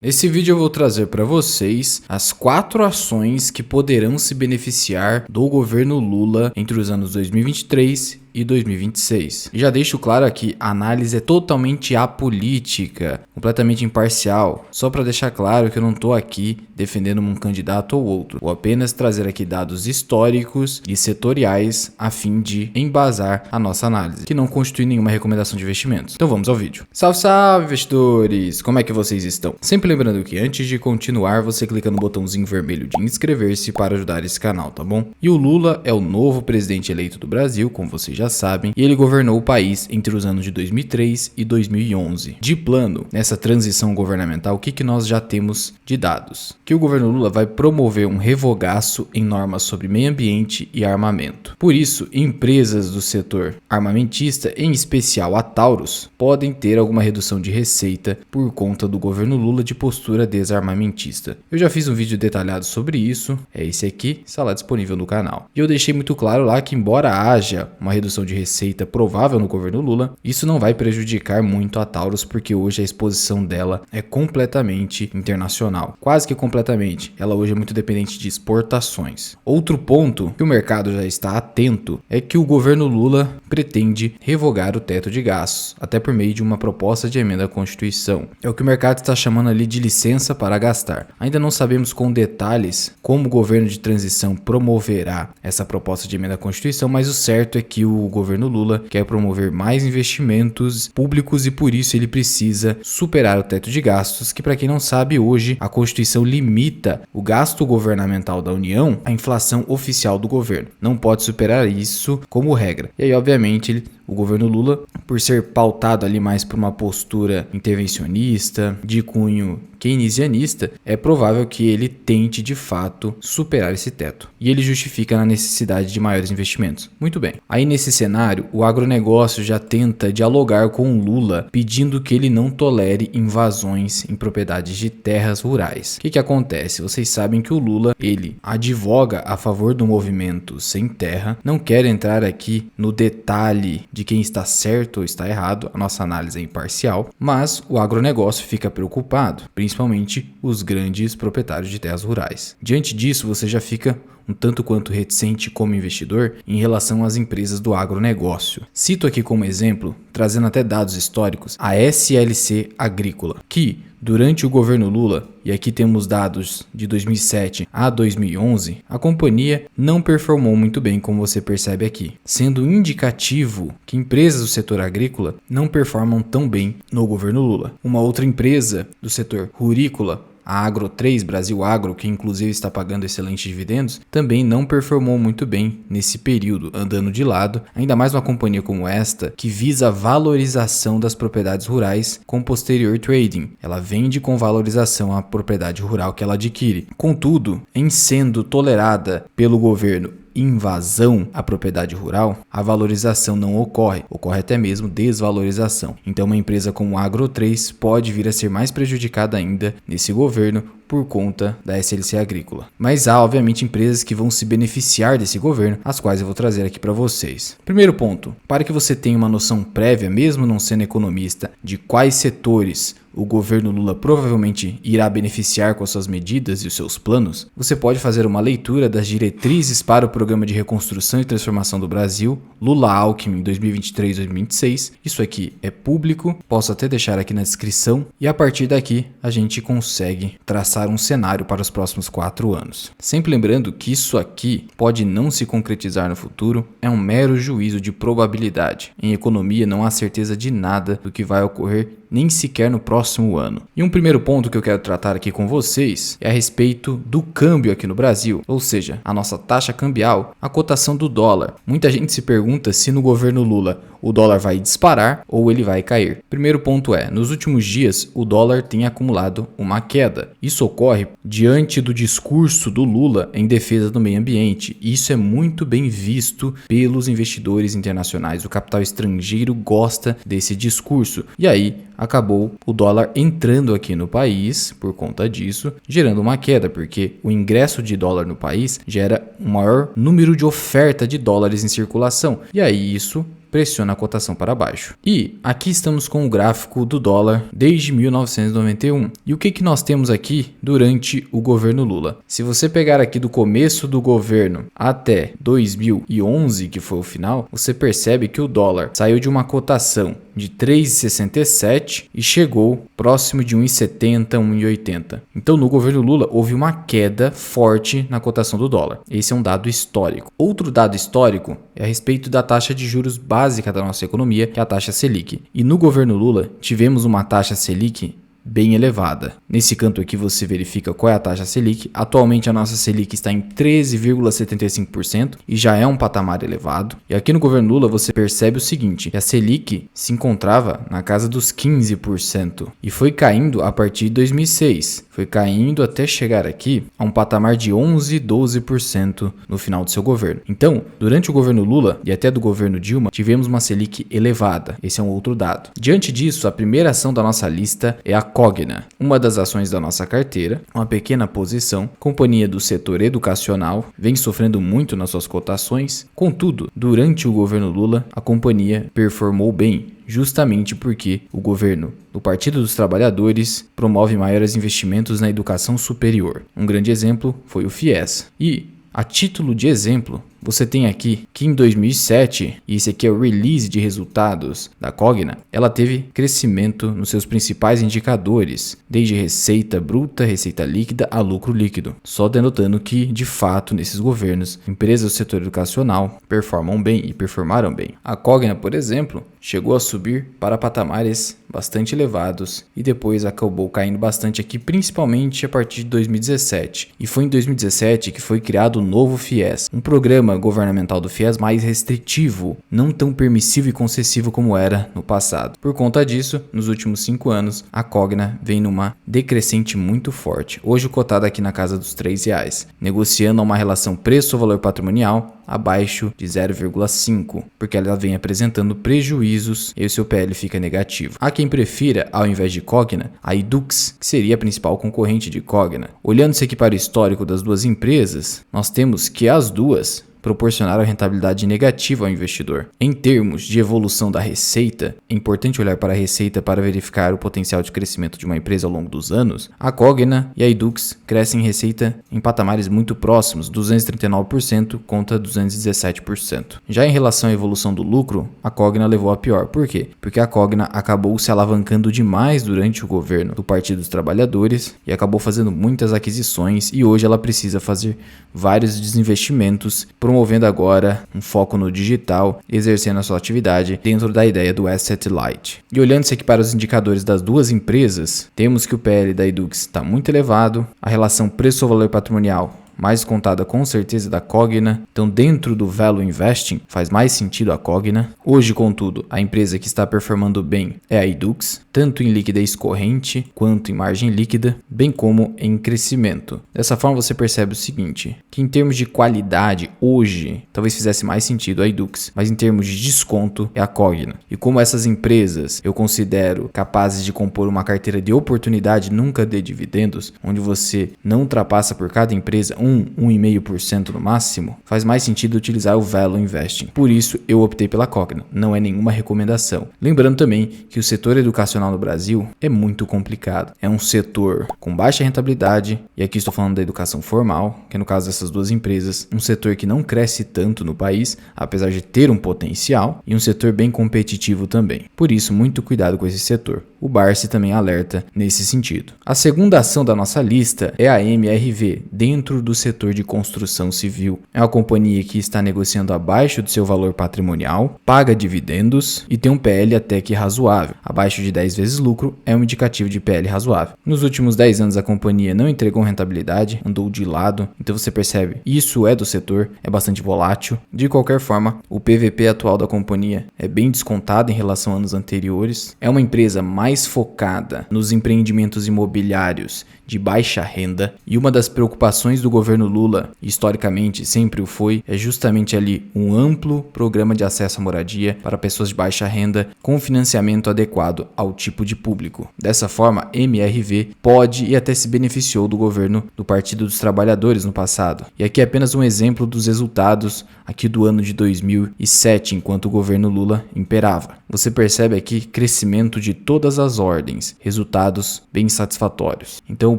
Nesse vídeo eu vou trazer para vocês as 4 ações que poderão se beneficiar do governo Lula entre os anos 2023 e 2026. E já deixo claro aqui, a análise é totalmente apolítica, completamente imparcial, só para deixar claro que eu não estou aqui defendendo um candidato ou outro, vou apenas trazer aqui dados históricos e setoriais a fim de embasar a nossa análise, que não constitui nenhuma recomendação de investimentos. Então vamos ao vídeo. Salve, salve, investidores! Como é que vocês estão? Sempre lembrando que antes de continuar, você clica no botãozinho vermelho de inscrever-se para ajudar esse canal, tá bom? E o Lula é o novo presidente eleito do Brasil, como vocês já sabem, e ele governou o país entre os anos de 2003 e 2011. De plano, nessa transição governamental, o que nós já temos de dados? Que o governo Lula vai promover um revogaço em normas sobre meio ambiente e armamento. Por isso, empresas do setor armamentista, em especial a Taurus, podem ter alguma redução de receita por conta do governo Lula de postura desarmamentista. Eu já fiz um vídeo detalhado sobre isso, é esse aqui, está lá disponível no canal. E eu deixei muito claro lá que, embora haja uma redução de receita provável no governo Lula, isso não vai prejudicar muito a Taurus, porque hoje a exposição dela é completamente internacional, quase que completamente. Ela hoje é muito dependente de exportações. Outro ponto que o mercado já está atento é que o governo Lula pretende revogar o teto de gastos, até por meio de uma proposta de emenda à Constituição. É o que o mercado está chamando ali de licença para gastar. Ainda não sabemos com detalhes como o governo de transição promoverá essa proposta de emenda à Constituição, mas o certo é que o governo Lula quer promover mais investimentos públicos e por isso ele precisa superar o teto de gastos, que, para quem não sabe, hoje a Constituição limita o gasto governamental da União à inflação oficial do governo. Não pode superar isso como regra. E aí, obviamente, o governo Lula, por ser pautado ali mais por uma postura intervencionista, de cunho keynesianista, é provável que ele tente de fato superar esse teto. E ele justifica na necessidade de maiores investimentos. Muito bem. Aí nesse cenário, o agronegócio já tenta dialogar com o Lula, pedindo que ele não tolere invasões em propriedades de terras rurais. O que acontece? Vocês sabem que o Lula, ele advoga a favor do movimento sem terra. Não quero entrar aqui no detalhe de quem está certo ou está errado, a nossa análise é imparcial, mas o agronegócio fica preocupado, principalmente os grandes proprietários de terras rurais. Diante disso, você já fica um tanto quanto reticente como investidor em relação às empresas do agronegócio. Cito aqui como exemplo, trazendo até dados históricos, a SLC Agrícola, que durante o governo Lula, e aqui temos dados de 2007 a 2011, a companhia não performou muito bem, como você percebe aqui, sendo indicativo que empresas do setor agrícola não performam tão bem no governo Lula. Uma outra empresa do setor rurícola, a Agro 3, Brasil Agro, que inclusive está pagando excelentes dividendos, também não performou muito bem nesse período, andando de lado, ainda mais uma companhia como esta, que visa a valorização das propriedades rurais com posterior trading. Ela vende com valorização a propriedade rural que ela adquire. Contudo, em sendo tolerada pelo governo invasão à propriedade rural, a valorização não ocorre até mesmo desvalorização. Então uma empresa como a Agro 3 pode vir a ser mais prejudicada ainda nesse governo por conta da SLC Agrícola. Mas há, obviamente, empresas que vão se beneficiar desse governo, as quais eu vou trazer aqui para vocês. Primeiro ponto, para que você tenha uma noção prévia, mesmo não sendo economista, de quais setores o governo Lula provavelmente irá beneficiar com as suas medidas e os seus planos, você pode fazer uma leitura das diretrizes para o Programa de Reconstrução e Transformação do Brasil, Lula-Alckmin 2023-2026. Isso aqui é público, posso até deixar aqui na descrição, e a partir daqui a gente consegue traçar um cenário para os próximos 4 anos. Sempre lembrando que isso aqui pode não se concretizar no futuro, é um mero juízo de probabilidade. Em economia não há certeza de nada do que vai ocorrer, nem sequer no próximo ano. E um primeiro ponto que eu quero tratar aqui com vocês é a respeito do câmbio aqui no Brasil, ou seja, a nossa taxa cambial, a cotação do dólar. Muita gente se pergunta se no governo Lula o dólar vai disparar ou ele vai cair. Primeiro ponto é, nos últimos dias o dólar tem acumulado uma queda. Isso ocorre diante do discurso do Lula em defesa do meio ambiente. Isso é muito bem visto pelos investidores internacionais. O capital estrangeiro gosta desse discurso. E aí acabou o dólar entrando aqui no país por conta disso, gerando uma queda, porque o ingresso de dólar no país gera um maior número de oferta de dólares em circulação. E aí isso pressiona a cotação para baixo. E aqui estamos com o gráfico do dólar desde 1991. E o que nós temos aqui durante o governo Lula? Se você pegar aqui do começo do governo até 2011, que foi o final, você percebe que o dólar saiu de uma cotação de 3,67 e chegou próximo de 1,70, 1,80. Então, no governo Lula, houve uma queda forte na cotação do dólar. Esse é um dado histórico. Outro dado histórico é a respeito da taxa de juros básica da nossa economia, que é a taxa Selic. E no governo Lula, tivemos uma taxa Selic bem elevada. Nesse canto aqui você verifica qual é a taxa Selic. Atualmente a nossa Selic está em 13,75% e já é um patamar elevado. E aqui no governo Lula você percebe o seguinte, que a Selic se encontrava na casa dos 15% e foi caindo a partir de 2006. Foi caindo até chegar aqui a um patamar de 11, 12% no final do seu governo. Então, durante o governo Lula e até do governo Dilma, tivemos uma Selic elevada. Esse é um outro dado. Diante disso, a primeira ação da nossa lista é a Cogna, uma das ações da nossa carteira, uma pequena posição, companhia do setor educacional, vem sofrendo muito nas suas cotações. Contudo, durante o governo Lula, a companhia performou bem, justamente porque o governo do Partido dos Trabalhadores promove maiores investimentos na educação superior. Um grande exemplo foi o FIES. E, a título de exemplo, você tem aqui que em 2007, e esse aqui é o release de resultados da Cogna, ela teve crescimento nos seus principais indicadores, desde receita bruta, receita líquida a lucro líquido. Só denotando que, de fato, nesses governos, empresas do setor educacional performam bem e performaram bem. A Cogna, por exemplo, chegou a subir para patamares bastante elevados e depois acabou caindo bastante aqui, principalmente a partir de 2017. E foi em 2017 que foi criado o novo FIES, um programa governamental do FIES mais restritivo, não tão permissivo e concessivo como era no passado. Por conta disso, nos últimos 5 anos, a Cogna vem numa decrescente muito forte, hoje cotada aqui na casa dos R$3, negociando a uma relação preço-valor patrimonial abaixo de 0,5, porque ela vem apresentando prejuízos e o seu PL fica negativo. Há quem prefira, ao invés de Cogna, a Yduqs, que seria a principal concorrente de Cogna. Olhando-se aqui para o histórico das duas empresas, nós temos que as duas proporcionaram rentabilidade negativa ao investidor. Em termos de evolução da receita, é importante olhar para a receita para verificar o potencial de crescimento de uma empresa ao longo dos anos. A Cogna e a Yduqs crescem em receita em patamares muito próximos, 239% contra 217%. Já em relação à evolução do lucro, a Cogna levou a pior. Por quê? Porque a Cogna acabou se alavancando demais durante o governo do Partido dos Trabalhadores e acabou fazendo muitas aquisições e hoje ela precisa fazer vários desinvestimentos, promovendo agora um foco no digital, exercendo a sua atividade dentro da ideia do Asset Light. E olhando-se aqui para os indicadores das duas empresas, temos que o PL da Yduqs está muito elevado, a relação preço-valor patrimonial mais contada com certeza da Cogna. Então, dentro do Value Investing, faz mais sentido a Cogna. Hoje, contudo, a empresa que está performando bem é a Yduqs, tanto em liquidez corrente quanto em margem líquida, bem como em crescimento. Dessa forma, você percebe o seguinte, que em termos de qualidade, hoje, talvez fizesse mais sentido a Yduqs, mas em termos de desconto, é a Cogna. E como essas empresas eu considero capazes de compor uma carteira de oportunidade nunca de dividendos, onde você não ultrapassa por cada empresa 1,5% no máximo, faz mais sentido utilizar o Value Investing. Por isso, eu optei pela Cogna. Não é nenhuma recomendação. Lembrando também que o setor educacional no Brasil é muito complicado. É um setor com baixa rentabilidade, e aqui estou falando da educação formal, que é no caso dessas duas empresas, um setor que não cresce tanto no país, apesar de ter um potencial, e um setor bem competitivo também. Por isso, muito cuidado com esse setor. O Barsi também alerta nesse sentido. A segunda ação da nossa lista é a MRV, dentro do setor de construção civil. É uma companhia que está negociando abaixo do seu valor patrimonial, paga dividendos e tem um PL até que razoável. Abaixo de 10 vezes lucro é um indicativo de PL razoável. Nos últimos 10 anos a companhia não entregou rentabilidade, andou de lado, então você percebe, isso é do setor, é bastante volátil. De qualquer forma, o PVP atual da companhia é bem descontado em relação a anos anteriores. É uma empresa mais focada nos empreendimentos imobiliários de baixa renda e uma das preocupações do governo Lula, historicamente sempre o foi, é justamente ali um amplo programa de acesso à moradia para pessoas de baixa renda com financiamento adequado ao tipo de público. Dessa forma, MRV pode e até se beneficiou do governo do Partido dos Trabalhadores no passado. E aqui é apenas um exemplo dos resultados aqui do ano de 2007, enquanto o governo Lula imperava. Você percebe aqui crescimento de todas as ordens, resultados bem satisfatórios. Então o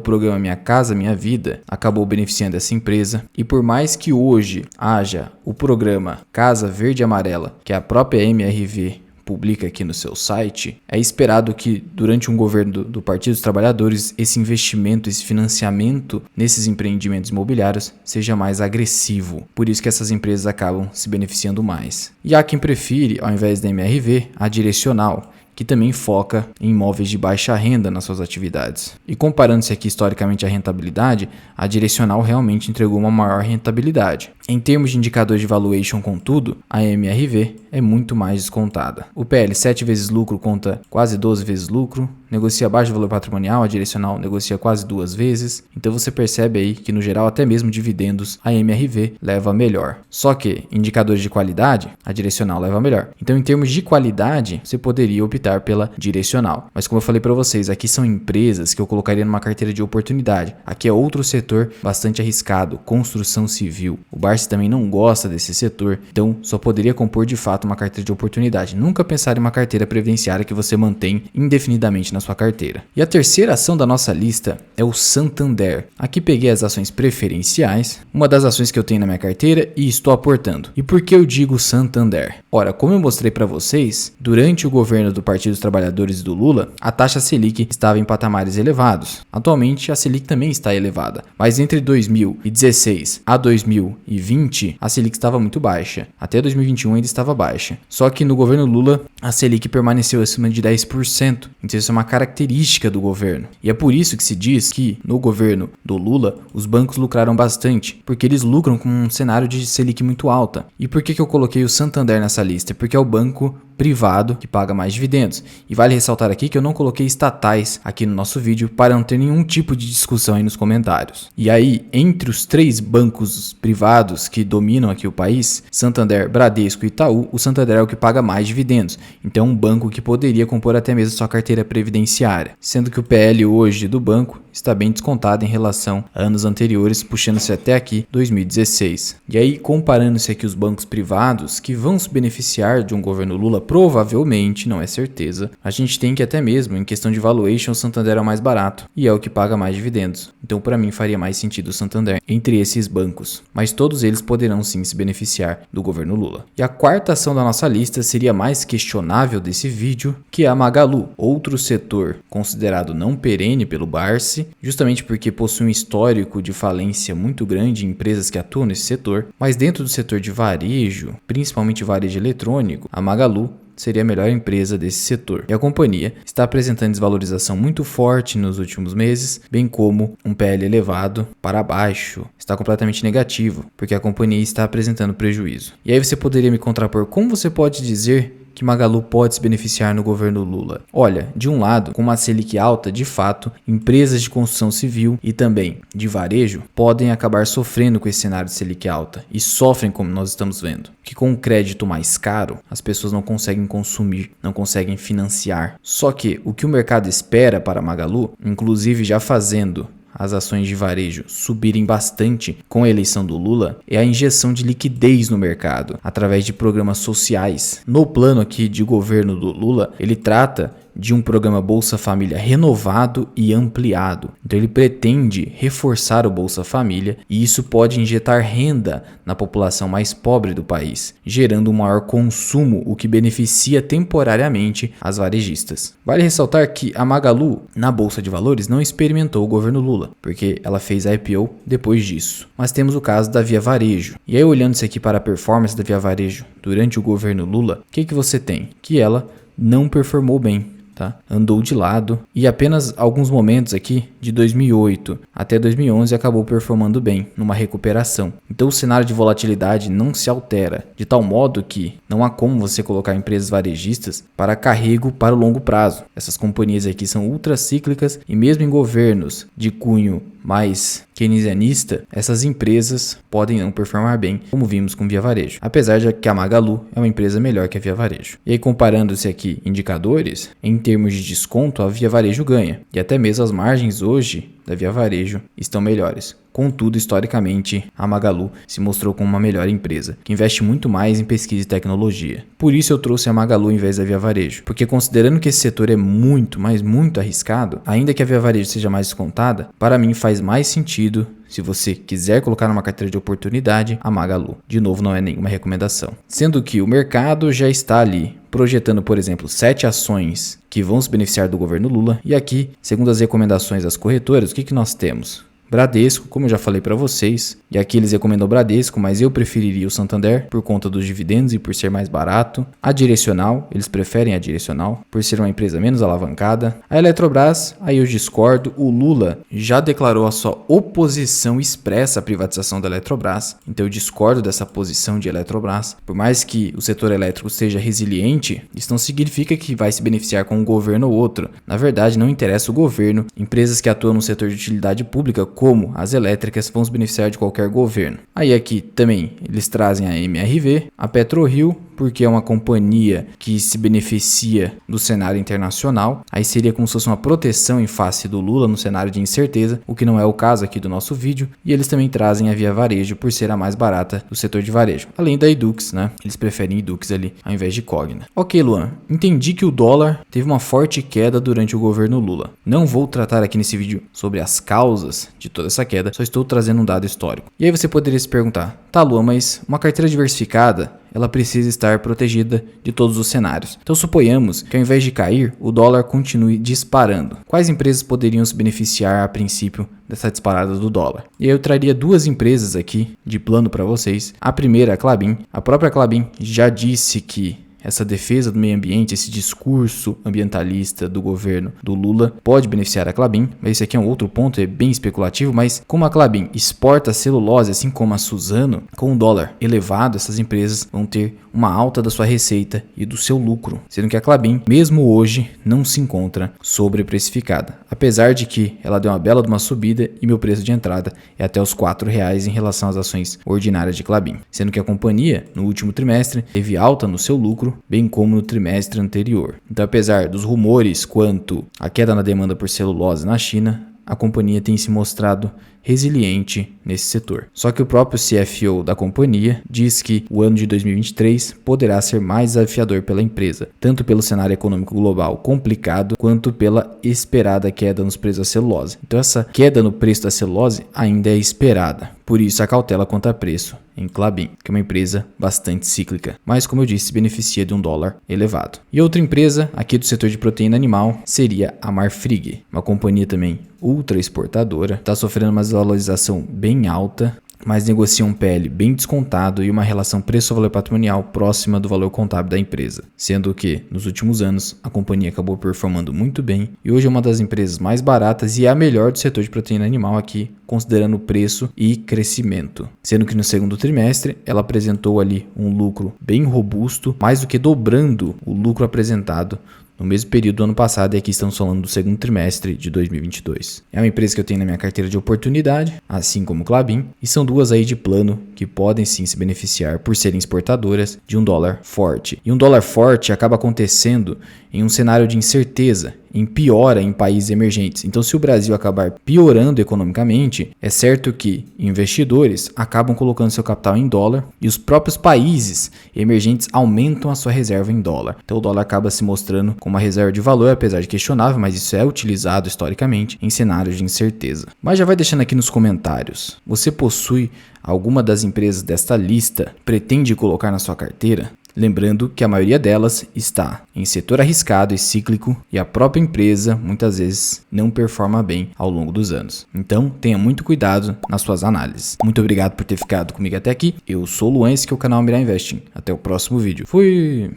programa Minha Casa Minha Vida acabou beneficiando essa empresa, e por mais que hoje haja o programa Casa Verde e Amarela, que a própria MRV publica aqui no seu site, é esperado que durante um governo do Partido dos Trabalhadores esse investimento, esse financiamento nesses empreendimentos imobiliários seja mais agressivo. Por isso que essas empresas acabam se beneficiando mais. E há quem prefere, ao invés da MRV, a Direcional, que também foca em imóveis de baixa renda nas suas atividades. E comparando-se aqui historicamente a rentabilidade, a Direcional realmente entregou uma maior rentabilidade. Em termos de indicadores de valuation, contudo, a MRV é muito mais descontada. O PL 7 vezes lucro conta quase 12 vezes lucro, negocia abaixo do valor patrimonial, a Direcional negocia quase 2 vezes. Então você percebe aí que no geral até mesmo dividendos a MRV leva melhor. Só que indicadores de qualidade, a Direcional leva melhor. Então em termos de qualidade, você poderia optar pela Direcional. Mas como eu falei para vocês, aqui são empresas que eu colocaria numa carteira de oportunidade. Aqui é outro setor bastante arriscado, construção civil. O Barsi também não gosta desse setor, então só poderia compor de fato uma carteira de oportunidade. Nunca pensar em uma carteira previdenciária que você mantém indefinidamente na sua carteira. E a terceira ação da nossa lista é o Santander. Aqui peguei as ações preferenciais, uma das ações que eu tenho na minha carteira e estou aportando. E por que eu digo Santander? Ora, como eu mostrei para vocês, durante o governo do Partido dos Trabalhadores e do Lula, a taxa Selic estava em patamares elevados. Atualmente a Selic também está elevada, mas entre 2016 a 2020 a Selic estava muito baixa. Até 2021 ainda estava baixa. Só que no governo Lula a Selic permaneceu acima de 10%. Então isso é uma característica do governo. E é por isso que se diz que no governo do Lula os bancos lucraram bastante, porque eles lucram com um cenário de Selic muito alta. E por que eu coloquei o Santander nessa lista? Porque é o banco privado que paga mais dividendos. E vale ressaltar aqui que eu não coloquei estatais aqui no nosso vídeo para não ter nenhum tipo de discussão aí nos comentários. E aí, entre os 3 bancos privados que dominam aqui o país, Santander, Bradesco e Itaú, o Santander é o que paga mais dividendos. Então, um banco que poderia compor até mesmo sua carteira previdenciária, sendo que o PL hoje do banco está bem descontado em relação a anos anteriores, puxando-se até aqui 2016. E aí, comparando-se aqui os bancos privados que vão se beneficiar de um governo Lula, provavelmente, não é certeza, a gente tem que até mesmo, em questão de valuation, o Santander é o mais barato e é o que paga mais dividendos. Então, para mim, faria mais sentido o Santander entre esses bancos. Mas todos eles poderão sim se beneficiar do governo Lula. E a quarta ação da nossa lista seria mais questionável desse vídeo, que é a Magalu, outro setor considerado não perene pelo Barsi, justamente porque possui um histórico de falência muito grande em empresas que atuam nesse setor. Mas dentro do setor de varejo, principalmente varejo eletrônico, a Magalu seria a melhor empresa desse setor. E a companhia está apresentando desvalorização muito forte nos últimos meses, bem como um PL elevado para baixo. Está completamente negativo, porque a companhia está apresentando prejuízo. E aí você poderia me contrapor, como você pode dizer que Magalu pode se beneficiar no governo Lula? Olha, de um lado, com uma Selic alta, de fato, empresas de construção civil e também de varejo podem acabar sofrendo com esse cenário de Selic alta, e sofrem como nós estamos vendo, que com um crédito mais caro, as pessoas não conseguem consumir, não conseguem financiar. Só que o que o mercado espera para Magalu, inclusive já fazendo as ações de varejo subirem bastante com a eleição do Lula, é a injeção de liquidez no mercado através de programas sociais. No plano aqui de governo do Lula, ele trata de um programa Bolsa Família renovado e ampliado. Então ele pretende reforçar o Bolsa Família e isso pode injetar renda na população mais pobre do país, gerando um maior consumo, o que beneficia temporariamente as varejistas. Vale ressaltar que a Magalu, na Bolsa de Valores, não experimentou o governo Lula, porque ela fez a IPO depois disso. Mas temos o caso da Via Varejo. E aí, olhando-se aqui para a performance da Via Varejo durante o governo Lula, o que você tem? Que ela não performou bem. Tá? Andou de lado e apenas alguns momentos aqui de 2008 até 2011 acabou performando bem numa recuperação. Então o cenário de volatilidade não se altera, de tal modo que não há como você colocar empresas varejistas para carrego para o longo prazo. Essas companhias aqui são ultracíclicas e mesmo em governos de cunho mais keynesianista, essas empresas podem não performar bem, como vimos com Via Varejo, apesar de que a Magalu é uma empresa melhor que a Via Varejo. E aí, comparando-se aqui indicadores, em termos de desconto, a Via Varejo ganha, e até mesmo as margens hoje da Via Varejo estão melhores. Contudo, historicamente, a Magalu se mostrou como uma melhor empresa, que investe muito mais em pesquisa e tecnologia. Por isso eu trouxe a Magalu em vez da Via Varejo, porque considerando que esse setor é muito, mas muito arriscado, ainda que a Via Varejo seja mais descontada, para mim faz mais sentido, se você quiser colocar numa carteira de oportunidade, a Magalu. De novo, não é nenhuma recomendação. Sendo que o mercado já está ali projetando, por exemplo, 7 ações que vão se beneficiar do governo Lula. E aqui, segundo as recomendações das corretoras, o que nós temos? Bradesco, como eu já falei para vocês, e aqui eles recomendam o Bradesco, mas eu preferiria o Santander por conta dos dividendos e por ser mais barato. A Direcional, eles preferem a Direcional por ser uma empresa menos alavancada. A Eletrobras, aí eu discordo, o Lula já declarou a sua oposição expressa à privatização da Eletrobras, então eu discordo dessa posição de Eletrobras. Por mais que o setor elétrico seja resiliente, isso não significa que vai se beneficiar com um governo ou outro. Na verdade, não interessa o governo, empresas que atuam no setor de utilidade pública, como as elétricas, vão se beneficiar de qualquer governo. Aí aqui também eles trazem a MRV, a PetroRio, porque é uma companhia que se beneficia do cenário internacional. Aí seria como se fosse uma proteção em face do Lula no cenário de incerteza, o que não é o caso aqui do nosso vídeo. E eles também trazem a Via Varejo por ser a mais barata do setor de varejo. Além da Edux, né? Eles preferem Edux ali ao invés de Cogna. Ok, Luan, entendi que o dólar teve uma forte queda durante o governo Lula. Não vou tratar aqui nesse vídeo sobre as causas de toda essa queda, só estou trazendo um dado histórico. E aí você poderia se perguntar, tá, Luan, mas uma carteira diversificada, ela precisa estar protegida de todos os cenários. Então suponhamos que ao invés de cair, o dólar continue disparando. Quais empresas poderiam se beneficiar a princípio dessa disparada do dólar? E aí eu traria duas empresas aqui de plano para vocês. A primeira, a Klabin. A própria Klabin já disse que essa defesa do meio ambiente, esse discurso ambientalista do governo do Lula pode beneficiar a Klabin, mas esse aqui é um outro ponto, é bem especulativo, mas como a Klabin exporta celulose, assim como a Suzano, com o dólar elevado, essas empresas vão ter uma alta da sua receita e do seu lucro, sendo que a Klabin, mesmo hoje, não se encontra sobreprecificada, apesar de que ela deu uma bela de uma subida e meu preço de entrada é até os R$4 em relação às ações ordinárias de Klabin, sendo que a companhia, no último trimestre, teve alta no seu lucro, bem como no trimestre anterior. Então, apesar dos rumores quanto à queda na demanda por celulose na China, a companhia tem se mostrado resiliente nesse setor. Só que o próprio CFO da companhia diz que o ano de 2023 poderá ser mais desafiador pela empresa, tanto pelo cenário econômico global complicado, quanto pela esperada queda nos preços da celulose. Então essa queda no preço da celulose ainda é esperada. Por isso a cautela quanto a preço em Klabin, que é uma empresa bastante cíclica, mas como eu disse, se beneficia de um dólar elevado. E outra empresa aqui do setor de proteína animal seria a Marfrig, uma companhia também ultra exportadora, está sofrendo uma desvalorização bem alta, mas negocia um PL bem descontado e uma relação preço-valor patrimonial próxima do valor contábil da empresa, sendo que, nos últimos anos, a companhia acabou performando muito bem e hoje é uma das empresas mais baratas e é a melhor do setor de proteína animal aqui, considerando preço e crescimento, sendo que no segundo trimestre ela apresentou ali um lucro bem robusto, mais do que dobrando o lucro apresentado no mesmo período do ano passado, e aqui estamos falando do segundo trimestre de 2022. É uma empresa que eu tenho na minha carteira de oportunidade, assim como o Klabin, e são duas aí de plano que podem sim se beneficiar por serem exportadoras de um dólar forte. E um dólar forte acaba acontecendo em um cenário de incerteza, em piora em países emergentes. Então, se o Brasil acabar piorando economicamente, é certo que investidores acabam colocando seu capital em dólar e os próprios países emergentes aumentam a sua reserva em dólar. Então, o dólar acaba se mostrando como uma reserva de valor, apesar de questionável, mas isso é utilizado historicamente em cenários de incerteza. Mas já vai deixando aqui nos comentários, você possui alguma das empresas desta lista? Pretende colocar na sua carteira? Lembrando que a maioria delas está em setor arriscado e cíclico e a própria empresa muitas vezes não performa bem ao longo dos anos. Então tenha muito cuidado nas suas análises. Muito obrigado por ter ficado comigo até aqui. Eu sou o Luan, esse que é o canal Mirai Investing. Até o próximo vídeo. Fui!